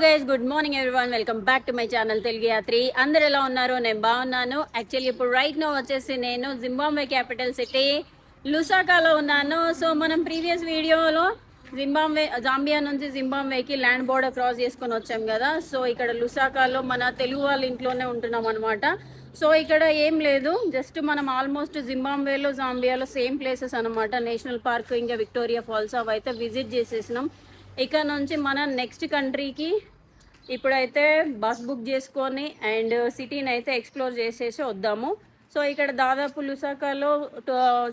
Guys, good morning everyone. Welcome back to my channel Telugu Yatri. అందరు ఎలా ఉన్నారు? నేను బాగున్నాను. యాక్చువల్లీ ఇప్పుడు రైట్ నో వచ్చేసి నేను జింబాబ్వే క్యాపిటల్ సిటీ లుసాకాలో ఉన్నాను. సో మనం ప్రీవియస్ వీడియోలో జాంబియా నుంచి జింబాబ్వేకి ల్యాండ్ బోర్డర్ క్రాస్ చేసుకొని వచ్చాం కదా. సో ఇక్కడ లుసాకాలో మన తెలుగు వాళ్ళ ఇంట్లోనే ఉంటున్నాం అనమాట. సో ఇక్కడ ఏం లేదు, జస్ట్ మనం ఆల్మోస్ట్ జింబాబ్వేలో జాంబియాలో సేమ్ ప్లేసెస్ అనమాట. నేషనల్ పార్క్ ఇంకా విక్టోరియా ఫాల్స్ అవి అయితే విజిట్ చేసేసినాం. ఇక్కడ నుంచి మన నెక్స్ట్ కంట్రీకి ఇప్పుడైతే బస్ బుక్ చేసుకొని అండ్ సిటీని అయితే ఎక్స్ప్లోర్ చేసేసి వద్దాము. సో ఇక్కడ దాదాపు లుసాకాలో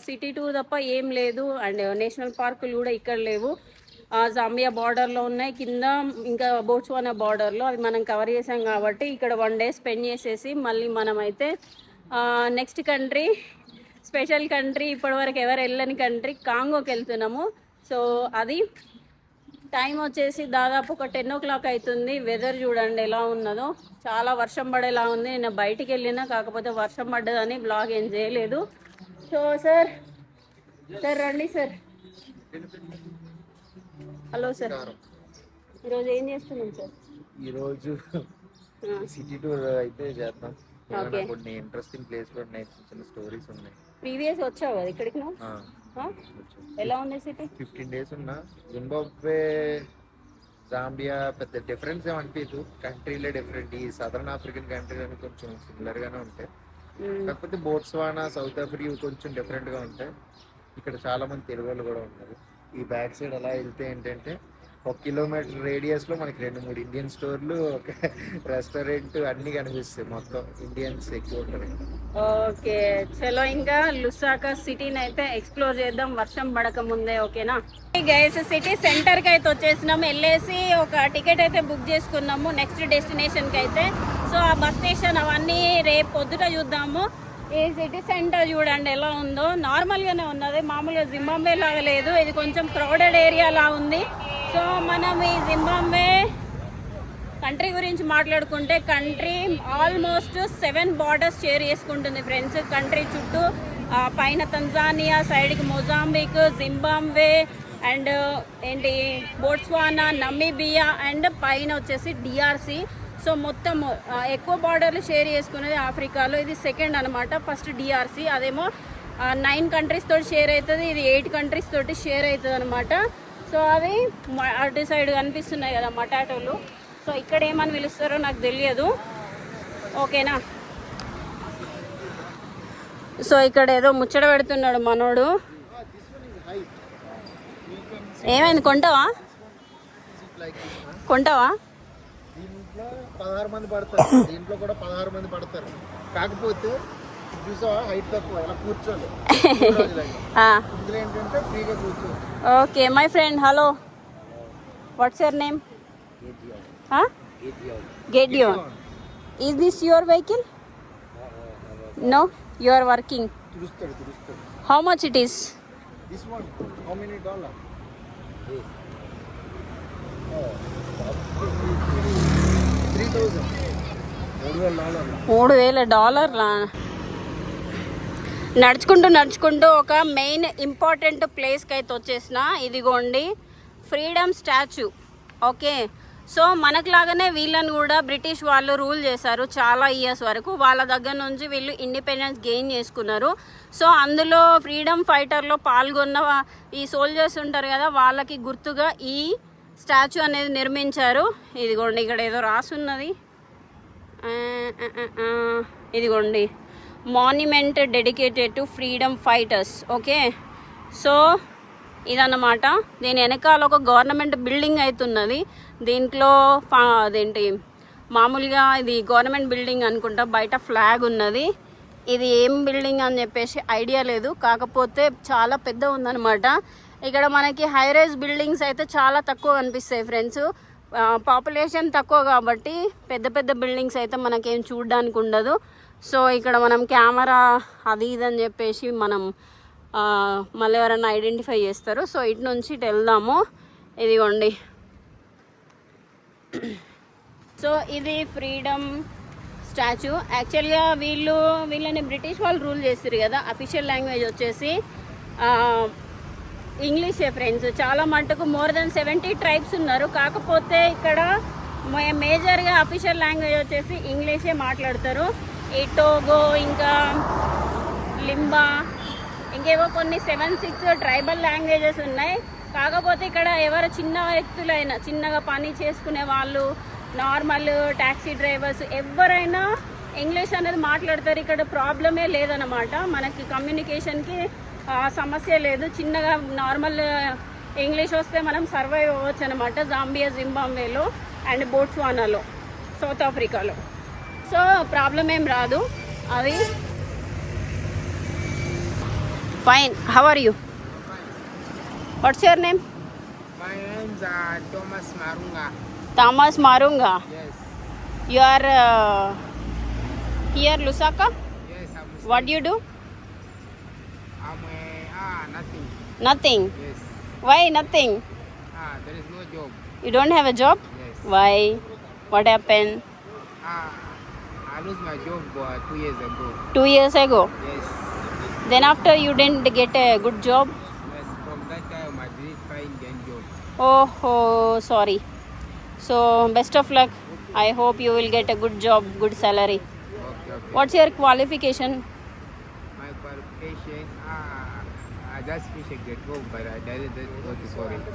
సిటీ టూర్ తప్ప ఏం లేదు. అండ్ నేషనల్ పార్కులు కూడా ఇక్కడ లేవు. జాంబియా బార్డర్లో ఉన్నాయి, కింద ఇంకా బోట్స్వానా బార్డర్లో. అది మనం కవర్ చేసాం కాబట్టి ఇక్కడ 1 డే స్పెండ్ చేసేసి మళ్ళీ మనమైతే నెక్స్ట్ కంట్రీ, స్పెషల్ కంట్రీ, ఇప్పటివరకు ఎవరు వెళ్ళని కంట్రీ కాంగోకి వెళ్తున్నాము. సో అది టైం వచ్చేసి దాదాపు ఒక 10 o'clock అవుతుంది. వెదర్ చూడండి ఎలా ఉన్నదో, చాలా వర్షం పడేలా ఉంది. నేను బయటికి వెళ్ళినా, కాకపోతే వర్షం పడ్డదని బ్లాగ్ ఏం చేయలేదు. సో సార్ రండి సార్. హలో సార్, ఈరోజు ఏం చేస్తున్నాం సార్? ఈరోజు సిటీ టూర్ అయితే చేద్దాం. కొన్ని ఇంట్రెస్టింగ్ ప్లేస్ లో ఉన్నాయి, చిన్న స్టోరీస్ ఉన్నాయి. ప్రీవియస్ వచ్చావు కదా ఇక్కడికి నువ్వు? ఎలా ఉంది సిటీ? 15 days ఉన్నా. జింబాబ్వే జాంబియా పెద్ద డిఫరెన్స్ ఏమనిపించదు, కంట్రీలే డిఫరెంట్. ఈ సదర్న్ ఆఫ్రికన్ కంట్రీలని కొంచెం సిమిలర్ గానే ఉంటాయి, కాకపోతే బోట్స్వానా, సౌత్ ఆఫ్రికా కొంచెం డిఫరెంట్ గా ఉంటాయి. ఇక్కడ చాలా మంది తెలుగు వాళ్ళు కూడా ఉన్నారు. ఈ బ్యాక్ సైడ్ అలా వెళ్తే ఏంటంటే 1 kilometer రేడియస్ లో మనకి 2-3 ఇండియన్ స్టోర్లు, ఒక రెస్టారెంట్ అన్ని కనిపిస్తాయి. మొత్తం ఇండియన్స్ ఎక్కువ ఉంటారు. ఓకే, చలో ఇంకా లుసాకా సిటీని అయితే ఎక్స్ప్లోర్ చేద్దాం వర్షం పడక ముందే. ఓకేనా గైస్, సిటీ సెంటర్ కి అయితే వచ్చేసినాం. వెళ్ళేసి ఒక టికెట్ అయితే బుక్ చేసుకున్నాము నెక్స్ట్ డెస్టినేషన్ కి అయితే. సో ఆ బస్ స్టేషన్ అవన్నీ రేపు పొద్దుట చూద్దాము. ఈ సిటీ సెంటర్ చూడండి ఎలా ఉందో. నార్మల్ గానే ఉన్నది, మామూలుగా జింబాబ్వే లాగా లేదు. ఇది కొంచెం క్రౌడెడ్ ఏరియా లా ఉంది. సో మనం ఈ జింబాబ్వే కంట్రీ గురించి మాట్లాడుకుంటే, కంట్రీ ఆల్మోస్ట్ 7 బార్డర్స్ షేర్ చేసుకుంటుంది ఫ్రెండ్స్. కంట్రీ చుట్టూ పైన తంజానియా, సైడ్కి మొజాంబిక్, జింబాబ్వే అండ్ ఏంటి బోట్స్వానా, నమీబియా అండ్ పైన వచ్చేసి డిఆర్సి. సో మొత్తం ఎక్కువ బార్డర్లు షేర్ చేసుకునేది ఆఫ్రికాలో. ఇది సెకండ్ అనమాట. ఫస్ట్ డిఆర్సి, అదేమో 9 countries తోటి షేర్ అవుతుంది. ఇది 8 countries తోటి షేర్ అవుతుంది అనమాట. సో అది అటు సైడ్ కనిపిస్తున్నాయి కదా మటాటోలు. సో ఇక్కడ ఏమని పిలుస్తారో నాకు తెలియదు. ఓకేనా, సో ఇక్కడ ఏదో ముచ్చట పెడుతున్నాడు మనోడు. ఏమైంది, కొంటావా? దీంట్లో 16 మంది పడతారు. దీంట్లో కూడా 16 మంది పడతారు. కాకపోతే చూసావా, హైట్ తక్కువ, ఇలా కూర్చోదు. ఇందులో ఏంటంటే ఫ్రీగా కూర్చోదు. Okay my friend, hello, what's your name? Gideon. Is this your vehicle? No, you are working. How much it is? This one, how many $? This. $3,000. $3,000. నడుచుకుంటూ ఒక మెయిన్ ఇంపార్టెంట్ ప్లేస్కి అయితే వచ్చేసిన. ఇదిగోండి ఫ్రీడమ్ స్టాచ్యూ. ఓకే, సో మనకులాగానే వీళ్ళని కూడా British వాళ్ళు rule చేశారు చాలా ఇయర్స్ వరకు. వాళ్ళ దగ్గర నుంచి వీళ్ళు ఇండిపెండెన్స్ గెయిన్ చేసుకున్నారు. సో అందులో ఫ్రీడమ్ ఫైటర్లో పాల్గొన్న ఈ సోల్జర్స్ ఉంటారు కదా, వాళ్ళకి గుర్తుగా ఈ స్టాచ్యూ అనేది నిర్మించారు. ఇదిగోండి ఇక్కడ ఏదో రాసున్నది, ఇదిగోండి monument dedicated to freedom fighters. Okay, so ఇదన్నమాట. దీని వెనకాల ఒక గవర్నమెంట్ బిల్డింగ్ అవుతున్నది. దీంట్లో అదేంటి మామూలుగా ఇది గవర్నమెంట్ బిల్డింగ్ అనుకుంటా. బయట ఫ్లాగ్ ఉన్నది. ఇది ఏం బిల్డింగ్ అని చెప్పేసి ఐడియా లేదు, కాకపోతే చాలా పెద్ద ఉందన్నమాట. ఇక్కడ మనకి హై రైజ్ బిల్డింగ్స్ అయితే చాలా తక్కువ కనిపిస్తాయి ఫ్రెండ్స్. పాపులేషన్ తక్కువ కాబట్టి పెద్ద పెద్ద బిల్డింగ్స్ అయితే మనకేం చూడడానికి ఉండదు. సో ఇక్కడ మనం కెమెరా అది ఇది అని చెప్పేసి మనం మళ్ళీ ఎవరైనా ఐడెంటిఫై చేస్తారు. సో ఇటు నుంచి ఇటు వెళ్దాము. ఇదిగోండి, సో ఇది ఫ్రీడమ్ స్టాచ్యూ. యాక్చువల్గా వీళ్ళని బ్రిటిష్ వాళ్ళు రూల్ చేస్తారు కదా. అఫీషియల్ లాంగ్వేజ్ వచ్చేసి ఇంగ్లీషే ఫ్రెండ్స్. చాలా మటుకు మోర్ దెన్ 70 ట్రైబ్స్ ఉన్నారు. కాకపోతే ఇక్కడ మేజర్గా అఫీషియల్ లాంగ్వేజ్ వచ్చేసి ఇంగ్లీషే మాట్లాడతారు. ఈ టోగో, ఇంకా లింబా, ఇంకేవో కొన్ని 7-6 ట్రైబల్ లాంగ్వేజెస్ ఉన్నాయి. కాకపోతే ఇక్కడ ఎవరు చిన్న వ్యక్తులైనా, చిన్నగా పని చేసుకునే వాళ్ళు, నార్మల్ ట్యాక్సీ డ్రైవర్స్ ఎవరైనా ఇంగ్లీష్ అనేది మాట్లాడతారు. ఇక్కడ ప్రాబ్లమే లేదన్నమాట. మనకి కమ్యూనికేషన్కి సమస్య లేదు. చిన్నగా నార్మల్ ఇంగ్లీష్ వస్తే మనం సర్వైవ్ అవ్వచ్చు అనమాట. జాంబియా, జింబాబ్వేలో అండ్ బోట్స్వానాలో, సౌత్ ఆఫ్రికాలో. సో ప్రాబ్లం ఏం రాదు అది. Fine. How are you? What's your name? My name's Thomas Marunga. Thomas Marunga. Yes, You are here Lusaka? yes, I'm. What do you do? Nothing. Nothing. Yes. Why nothing? There is no job. You don't have a job? Yes. Why? What happened? I lost my job 2 years ago. 2 years ago. Yes. Then after you didn't get a good job? Yes. From that time, I didn't find any job. Oh, sorry. So best of luck. I hope you will get a good job, good salary. Okay. What's your qualification? My qualification. I just finished the job, but I didn't go to college.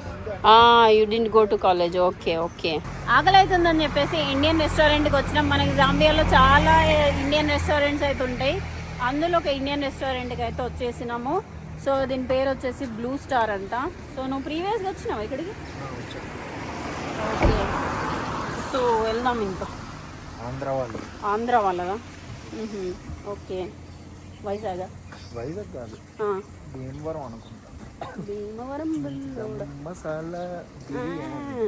You didn't go to college. Okay. ఆకలి అవుతుందని చెప్పేసి Indian రెస్టారెంట్కి వచ్చినాం. మనకి జాంబియాలో చాలా Indian restaurants అయితే ఉంటాయి. అందులో ఒక ఇండియన్ రెస్టారెంట్కి అయితే వచ్చేసినాము. సో దీని పేరు వచ్చేసి బ్లూ స్టార్ అంట. సో నువ్వు ప్రీవియస్గా వచ్చినావు ఇక్కడికి? ఓకే. సో వెళ్దాం ఇంకా. ఆంధ్ర వాళ్ళదా? ఓకే. వైజాగ్ కాదు, భీమవరం అనుకుంటా. భీమవరం బుల్లోడ. మసాలా బిర్యానీ.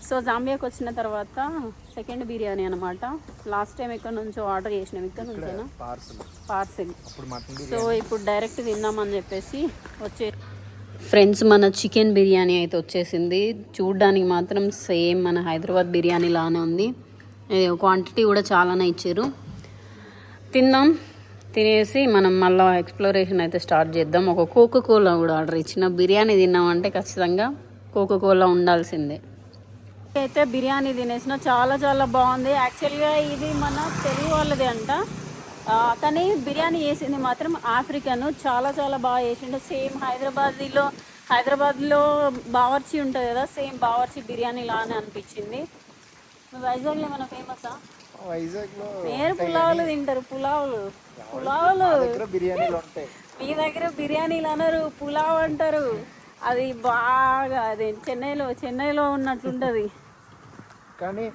సో జాంబియాకి వచ్చిన తర్వాత సెకండ్ బిర్యానీ అనమాట. లాస్ట్ టైం ఎక్కడ నుంచో ఆర్డర్ చేసినాం, ఇక్కడ నుంచేనా పార్సిల్. సో ఇప్పుడు డైరెక్ట్ తిందామని చెప్పేసి వచ్చే ఫ్రెండ్స్, మన చికెన్ బిర్యానీ అయితే వచ్చేసింది. చూడ్డానికి మాత్రం సేమ్ మన హైదరాబాద్ బిర్యానీ లానే ఉంది. క్వాంటిటీ కూడా చాలానే ఇచ్చారు. తిందాం. తినేసి మనం మళ్ళీ ఎక్స్ప్లోరేషన్ అయితే స్టార్ట్ చేద్దాం. ఒక కోకోకోలా కూడా ఆర్డర్ ఇచ్చిన. బిర్యానీ తిన్నామంటే ఖచ్చితంగా కోకోకోలా ఉండాల్సిందే. అయితే బిర్యానీ తినేసిన, చాలా చాలా బాగుంది. యాక్చువల్గా ఇది మన తెలుగు వాళ్ళది అంట, కానీ బిర్యానీ చేసింది మాత్రం ఆఫ్రికన్. చాలా చాలా బాగా చేసిండు. సేమ్ హైదరాబాద్లో బావర్చి ఉంటుంది కదా, సేమ్ బావర్చి బిర్యానీ లానే అనిపించింది. వైజాగ్లో ఏమైనా ఫేమసా? వైజాగ్లో నేను పులావులు తింటారు. పులావులు బిర్యానీలు ఉంటాయి. మీ దగ్గర బిర్యానీలు అనరు, పులావ్ అంటారు. అది బాగా అదే చెన్నైలో ఉన్నట్లుంటది. కానీ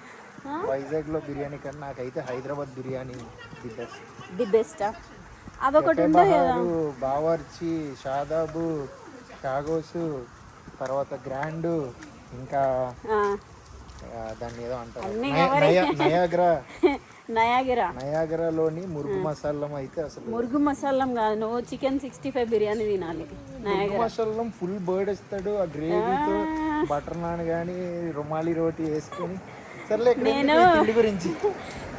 వైజాగ్ లో బిర్యానీ కన్నా నాకైతే హైదరాబాద్ బిర్యానీ ది బెస్ట్. అదొకటి ఉంటుంది కదా, బావర్చి, షాదాబు, షాగోసు, తర్వాత గ్రాండ్, ఇంకా దాన్ని ఏదో అంటారు నయాగరాలోని మురుగు మసాలం. అయితే అసలు మురుగు మసాలం కాదు, నువ్వు చికెన్ 65 బిర్యానీ తినాలి. మసాలం ఫుల్ బర్డ్ ఇస్తాడు. ఆ గ్రేవీతో బటర్ నాన్ కానీ రుమాలి రోటీ వేసుకొని. సర్లే,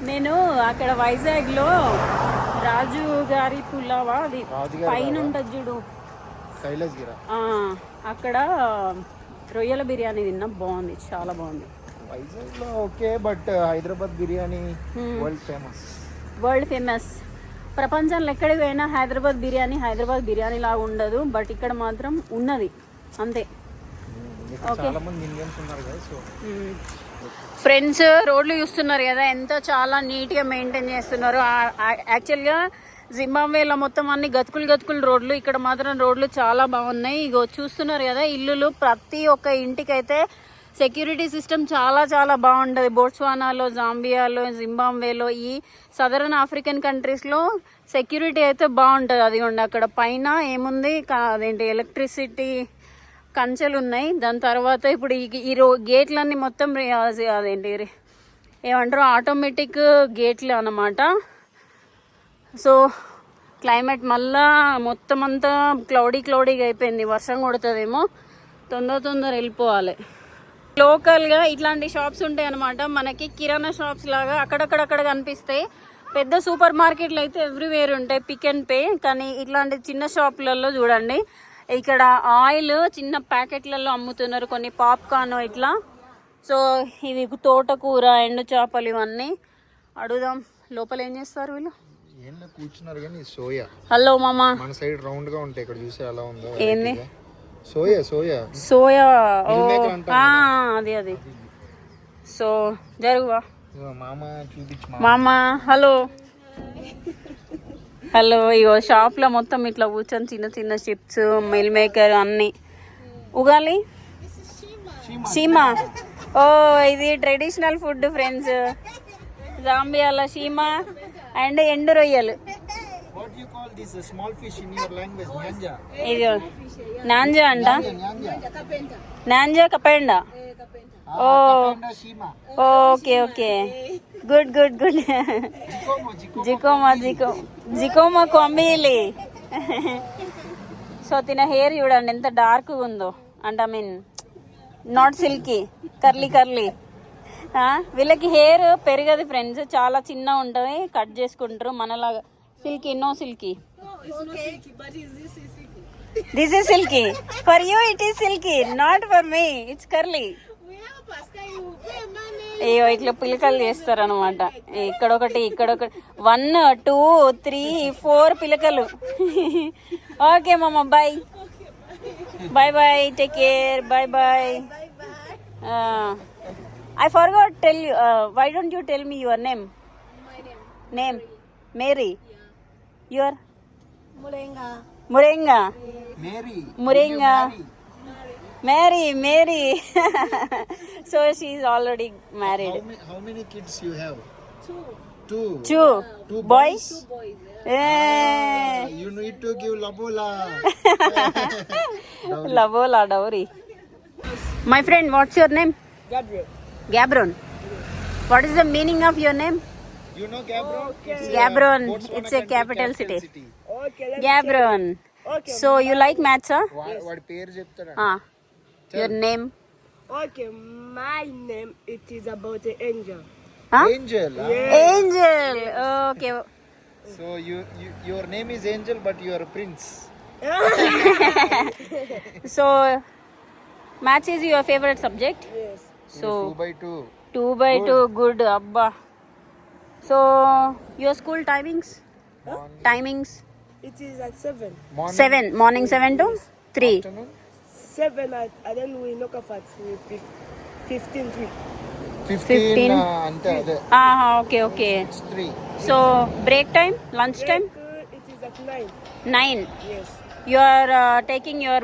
నేను అక్కడ వైజాగ్ లో రాజు గారి పులావా, అది పైన ఉంటుంది చూడు, కైలాసగిరి, అక్కడ రొయ్యల బిర్యానీ తిన్నా, బాగుంది, చాలా బాగుంది. వైజాగ్ లో okay, but Hyderabad biryani world famous. ప్రపంచంలో ఎక్కడికి పోయినా హైదరాబాద్ బిర్యానీ లాగా ఉండదు, బట్ ఇక్కడ మాత్రం ఉన్నది అంతే. ఫ్రెండ్స్, రోడ్లు చూస్తున్నారు కదా, ఎంతో చాలా నీట్గా మెయింటైన్ చేస్తున్నారు. యాక్చువల్గా జింబాబ్వేలో మొత్తం అన్ని గతుకులు రోడ్లు, ఇక్కడ మాత్రం రోడ్లు చాలా బాగున్నాయి. ఇగో చూస్తున్నారు కదా ఇల్లులు, ప్రతి ఒక్క ఇంటికైతే సెక్యూరిటీ సిస్టమ్ చాలా చాలా బాగుంటుంది. బోట్స్వానాలో, జాంబియాలో, జింబాబ్వేలో, ఈ సదరన్ ఆఫ్రికన్ కంట్రీస్లో సెక్యూరిటీ అయితే బాగుంటుంది. అది ఉండి అక్కడ పైన ఏముంది, అదేంటి ఎలక్ట్రిసిటీ కంచెలు ఉన్నాయి. దాని తర్వాత ఇప్పుడు ఈ గేట్లన్నీ మొత్తం అదేంటి ఏమంటారు, ఆటోమేటిక్ గేట్లు అన్నమాట. సో క్లైమేట్ మళ్ళా మొత్తం అంతా క్లౌడీగా అయిపోయింది, వర్షం కొడుతుందేమో, తొందర వెళ్ళిపోవాలి. లోకల్గా ఇట్లాంటి షాప్స్ ఉంటాయి అన్నమాట, మనకి కిరాణా షాప్స్ లాగా అక్కడక్కడ కనిపిస్తాయి. పెద్ద సూపర్ మార్కెట్లు అయితే ఎవ్రీవేర్ ఉంటాయి, పిక్ అండ్ పే. కానీ ఇట్లాంటి చిన్న షాపులలో చూడండి, ఇక్కడ ఆయిల్ చిన్న ప్యాకెట్లలో అమ్ముతున్నారు, కొన్ని పాప్కార్న్ ఇట్లా సో ఇవి తోటకూర, ఎండు చేపలు ఇవన్నీ అడుగుదాం. లోపల ఏం చేస్తారు వీళ్ళు? ఏం కూర్చున్నారు కానీ సోయా. హలో మామా. మన సైడ్ రౌండ్ గా ఉంటాయి, ఇక్కడ చూస్తే ఎలా ఉందో. ఏంది? Soya soya soya. ఓ అంటాం అది అది. సో జరుగువా మామ చూపించు మామా. Hello hello. ఇగో షాప్లో మొత్తం ఇట్లా కూర్చొని చిన్న చిన్న చిప్స్, మిల్ మేకర్ అన్నీ. ఉగాలి షీమా. ఓ ఇది ట్రెడిషనల్ ఫుడ్ ఫ్రెండ్స్. జాంబియాలో షీమా అండ్ ఎండు రొయ్యలు. ఇది నాంజా అంట. నాంజా కపెండా. ఓ okay okay. Good good good. జికోమా కొమ్మిలి. సో తిన హెయిర్ చూడండి ఎంత డార్క్గా ఉందో. అంటే I mean not silky, curly curly. వీళ్ళకి హెయిర్ పెరగదు ఫ్రెండ్స్, చాలా చిన్న ఉంటుంది, కట్ చేసుకుంటారు. మనలాగా silky no silky. This is silky. For you it is silky, not for me it's curly. అయ్యో ఇట్లా పిలకలు చేస్తారు అనమాట. ఇక్కడొకటి ఇక్కడొకటి 1 2 3 4 పిలకలు. ఓకే మామ bye bye bye. Take care. Bye bye. I forgot tell you. Why don't you tell me your name? My name. Mary. Your? Murenga. Murenga. Mary. So she is already married. How many kids you have? Two. Two boys. You need to give labola. Labola dowry. My friend, what's your name? Gabron. What is the meaning of your name? You know Gabron? Gabron. It's a capital city. Gabron. So you like maths, huh? వాడి పేరు చెప్తారా? Your name? Okay, my name it is about an angel. Huh? Angel. Angel. Okay. So your name is Angel, but you are a prince. So maths is your favorite subject? Yes. So 2/2. 2/2. Good. Abba. So your school timings? Timings? It is at 7. Morning. 7. Morning 7 to 3. Afternoon. 7 and then we knock off at 15 3. 15. అంతే అదే. Okay, okay. 3. So break time, lunch time? It is at 9. 9. Yes. You are taking your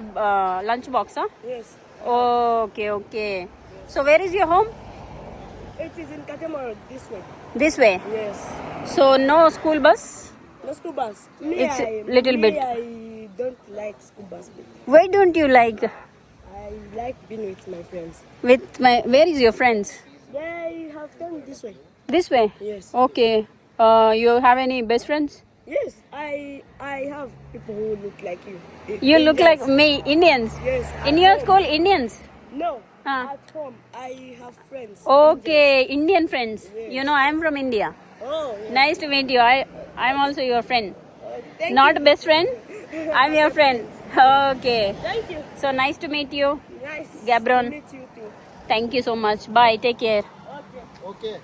lunch box, huh? Yes. Okay, okay. So where is your home? It is in Katamaro this way. This way. Yes. So no school bus? No school bus. It's little bit. I don't like school bus. Why don't you like? I like being with my friends. Where is your friends? They have done this way. This way? Yes. Okay. You have any best friends? Yes. I have people who look like you. You look like me, Indians. Yes. In your school, Indians? No. Ah. At home, I have friends. Okay, Indian friends. You know, I'm from India. Oh. Yes. Nice to meet you. I'm also your friend. Thank Not best friend. I'm your friend. Okay. Thank you. So nice to meet you. Nice. Gabron. To meet you too. Thank you so much. Bye. Take care. Okay.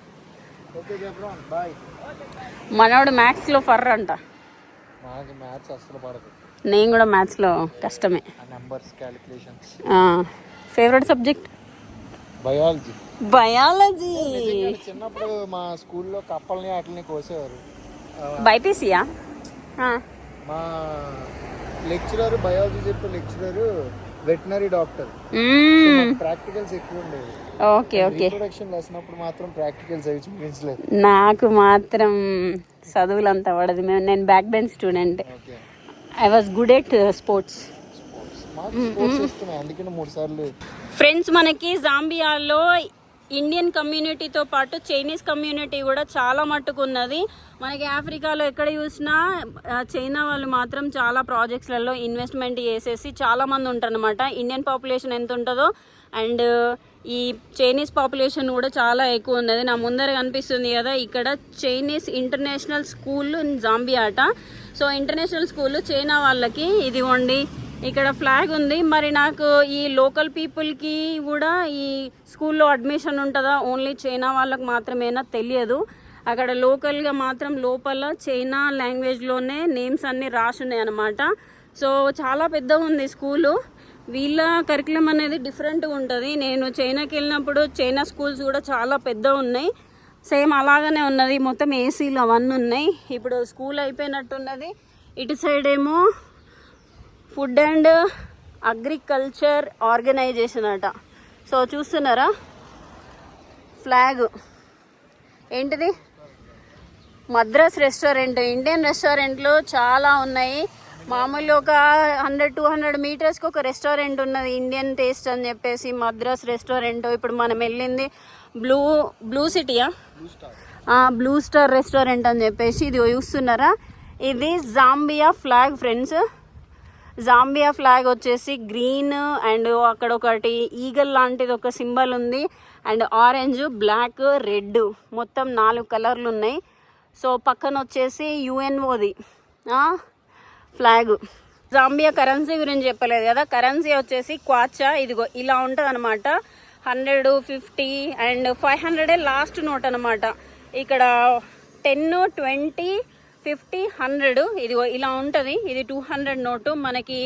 Okay Gabron, bye. మనోడు మ్యాథ్స్లో for అంట. నాకు maths అసలు పడదు. నేను కూడా మ్యాథ్స్లో కష్టమే. ఆ numbers calculations. Favourite subject? Biology. Biology. చిన్నప్పుడు మా స్కూల్లో కప్పల్ని వాటిని కోసేవారు. బైపీసీయా? మా లెక్చరర్, బయాలజీ చెప్పే లెక్చరర్ వెటనరీ డాక్టర్. ప్రాక్టికల్స్ ఎక్కువ ఉండేవి. Okay okay. ఇంట్రొడక్షన్ రాసినప్పుడు మాత్రం ప్రాక్టికల్స్ అవి చూపించలేదు. నాకు మాత్రం చదువులంతా పడదు. నేను back bench student. I was good at sports. అందుకని 3 సార్లు. ఫ్రెండ్స్, మనకి జాంబియాలో ఇండియన్ కమ్యూనిటీతో పాటు చైనీస్ కమ్యూనిటీ కూడా చాలా మట్టుకు ఉన్నది. మనకి ఆఫ్రికాలో ఎక్కడ చూసినా చైనా వాళ్ళు మాత్రం చాలా ప్రాజెక్ట్స్లలో ఇన్వెస్ట్మెంట్ చేసేసి చాలామంది ఉంటారు అనమాట. ఇండియన్ పాపులేషన్ ఎంత ఉంటుందో అండ్ ఈ చైనీస్ పాపులేషన్ కూడా చాలా ఎక్కువ ఉన్నది. నా ముందర కనిపిస్తుంది కదా, ఇక్కడ Chinese international school in Zambia అట. సో ఇంటర్నేషనల్ స్కూల్ చైనా వాళ్ళకి ఇదిగోండి ఇక్కడ ఫ్లాగ్ ఉంది. మరి నాకు ఈ లోకల్ పీపుల్కి కూడా ఈ స్కూల్లో అడ్మిషన్ ఉంటుందా, ఓన్లీ చైనా వాళ్ళకి మాత్రమేనా తెలియదు. అక్కడ లోకల్గా మాత్రం లోపల చైనా లాంగ్వేజ్లోనే నేమ్స్ అన్నీ రాసున్నాయి అన్నమాట. సో చాలా పెద్దగా ఉంది స్కూలు. వీళ్ళ కరికులం అనేది డిఫరెంట్గా ఉంటుంది. నేను చైనాకి వెళ్ళినప్పుడు చైనా స్కూల్స్ కూడా చాలా పెద్దగా ఉన్నాయి. సేమ్ అలాగనే ఉన్నది, మొత్తం ఏసీలు అవన్నీ ఉన్నాయి. ఇప్పుడు స్కూల్ అయిపోయినట్టున్నది. ఇటు సైడ్ ఏమో ఫుడ్ అండ్ అగ్రికల్చర్ ఆర్గనైజేషన్ అట. సో చూస్తున్నారా ఫ్లాగ్ ఏంటిది, మద్రాస్ రెస్టారెంట్. ఇండియన్ రెస్టారెంట్లు చాలా ఉన్నాయి. మామూలుగా ఒక 100-200 మీటర్స్కి ఒక రెస్టారెంట్ ఉన్నది, ఇండియన్ టేస్ట్ అని చెప్పేసి మద్రాస్ రెస్టారెంట్. ఇప్పుడు మనం వెళ్ళింది బ్లూ సిటీయా, బ్లూ స్టార్ రెస్టారెంట్ అని చెప్పేసి. ఇది చూస్తున్నారా, ఇది Zambia flag friends. Zambia flag వచ్చేసి గ్రీన్ అండ్ అక్కడ ఒకటి ఈగల్ లాంటిది ఒక సింబల్ ఉంది, అండ్ ఆరెంజ్, బ్లాక్, రెడ్, మొత్తం 4 కలర్లు ఉన్నాయి. సో పక్కన వచ్చేసి యుఎన్ఓది ఫ్లాగ్. జాంబియా కరెన్సీ గురించి చెప్పలేదు కదా, కరెన్సీ వచ్చేసి క్వాచా. ఇదిగో ఇలా ఉంటుంది అనమాట. 100, 50 అండ్ 500 లాస్ట్ నోట్ అనమాట. ఇక్కడ 10, 20, 50, 100 ఇదిగో ఇలా ఉంటుంది. ఇది 200 నోటు. మనకి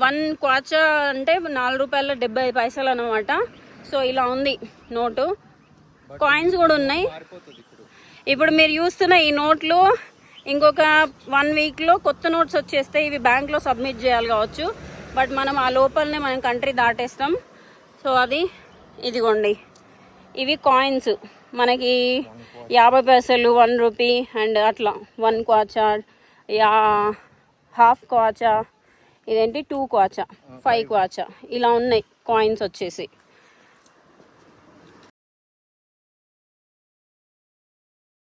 1 క్వాచా అంటే 4 రూపాయల 70 పైసలు అనమాట. సో ఇలా ఉంది నోటు. కాయిన్స్ కూడా ఉన్నాయి. ఇప్పుడు మీరు చూస్తున్న ఈ నోట్లు ఇంకొక 1 వీక్లో కొత్త నోట్స్ వచ్చేస్తాయి. ఇవి బ్యాంక్లో సబ్మిట్ చేయాలి కావచ్చు, బట్ మనం ఆ లోపలనే మనం కంట్రీ దాటేస్తాం. సో అది ఇదిగోండి, ఇవి కాయిన్స్ మనకి 50 పైసలు, 1 రూపీ అండ్ అట్లా 1 క్వాచా, హాఫ్ క్వాచా, ఇదేంటి 2 క్వాచా, 5 క్వాచా, ఇలా ఉన్నాయి కాయిన్స్ వచ్చేసి.